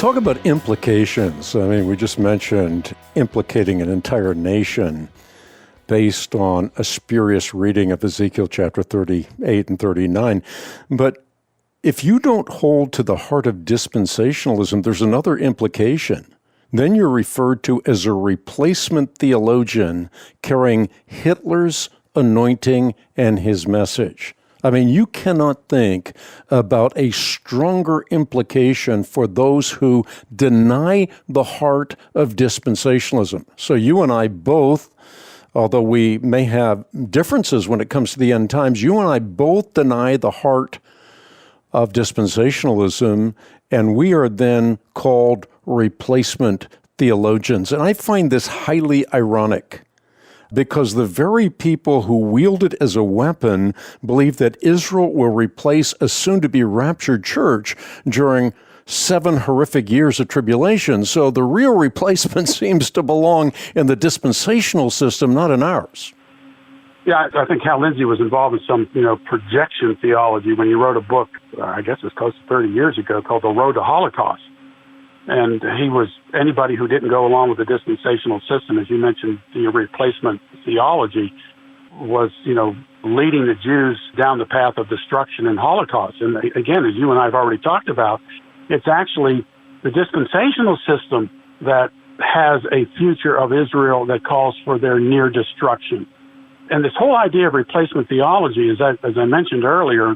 Talk about implications. I mean, we just mentioned implicating an entire nation based on a spurious reading of Ezekiel chapter 38 and 39. But if you don't hold to the heart of dispensationalism, there's another implication. Then you're referred to as a replacement theologian carrying Hitler's anointing and his message. I mean, you cannot think about a stronger implication for those who deny the heart of dispensationalism. So you and I both, although we may have differences when it comes to the end times, you and I both deny the heart of dispensationalism, and we are then called replacement theologians. And I find this highly ironic, because the very people who wield it as a weapon believe that Israel will replace a soon-to-be raptured church during 7 horrific years of tribulation. So the real replacement seems to belong in the dispensational system, not in ours. Yeah, I think Hal Lindsey was involved in some, projection theology when he wrote a book, I guess it was close to 30 years ago, called The Road to Holocaust. And anybody who didn't go along with the dispensational system, as you mentioned, the replacement theology, was, leading the Jews down the path of destruction and Holocaust. And again, as you and I have already talked about, it's actually the dispensational system that has a future of Israel that calls for their near destruction. And this whole idea of replacement theology is that, as I mentioned earlier,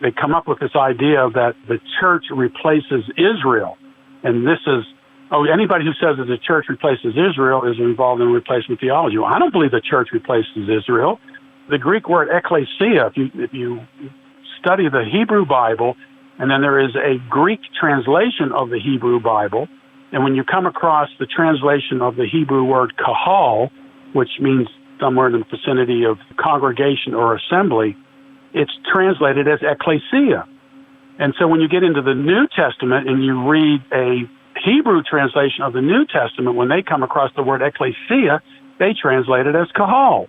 they come up with this idea that the church replaces Israel. And this is, anybody who says that the church replaces Israel is involved in replacement theology. Well, I don't believe the church replaces Israel. The Greek word ekklesia, if you study the Hebrew Bible, and then there is a Greek translation of the Hebrew Bible, and when you come across the translation of the Hebrew word kahal, which means somewhere in the vicinity of congregation or assembly, it's translated as ekklesia. And so when you get into the New Testament and you read a Hebrew translation of the New Testament, when they come across the word ekklesia, they translate it as kahal.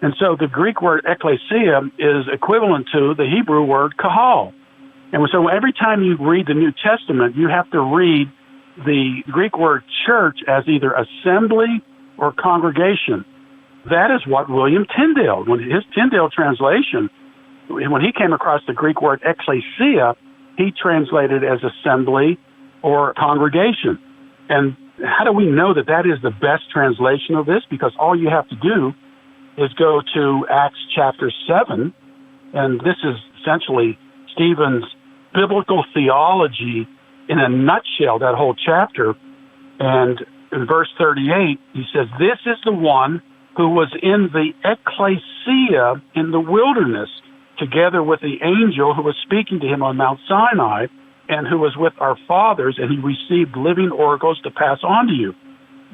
And so the Greek word ekklesia is equivalent to the Hebrew word kahal. And so every time you read the New Testament, you have to read the Greek word church as either assembly or congregation. That is what William Tyndale, when his Tyndale translation, when he came across the Greek word ekklesia, he translated as assembly or congregation. And how do we know that that is the best translation of this? Because all you have to do is go to Acts chapter 7, and this is essentially Stephen's biblical theology in a nutshell, that whole chapter. And in verse 38, he says, "This is the one who was in the ekklesia in the wilderness, together with the angel who was speaking to him on Mount Sinai, and who was with our fathers, and he received living oracles to pass on to you."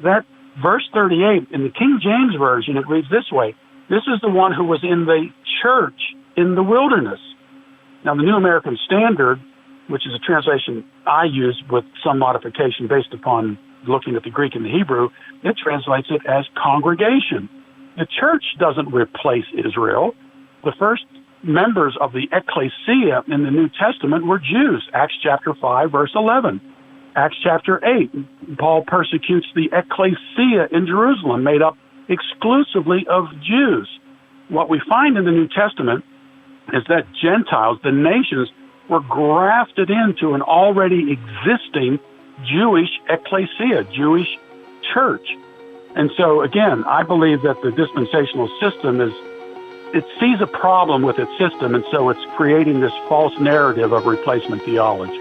That verse 38, in the King James Version, it reads this way: "This is the one who was in the church in the wilderness." Now, the New American Standard, which is a translation I use with some modification based upon looking at the Greek and the Hebrew, it translates it as congregation. The church doesn't replace Israel. The first members of the ekklesia in the New Testament were Jews. Acts chapter 5, verse 11. Acts chapter 8, Paul persecutes the ekklesia in Jerusalem, made up exclusively of Jews. What we find in the New Testament is that Gentiles, the nations, were grafted into an already existing Jewish ekklesia, Jewish church. And so, again, I believe that the dispensational system it sees a problem with its system, and so it's creating this false narrative of replacement theology.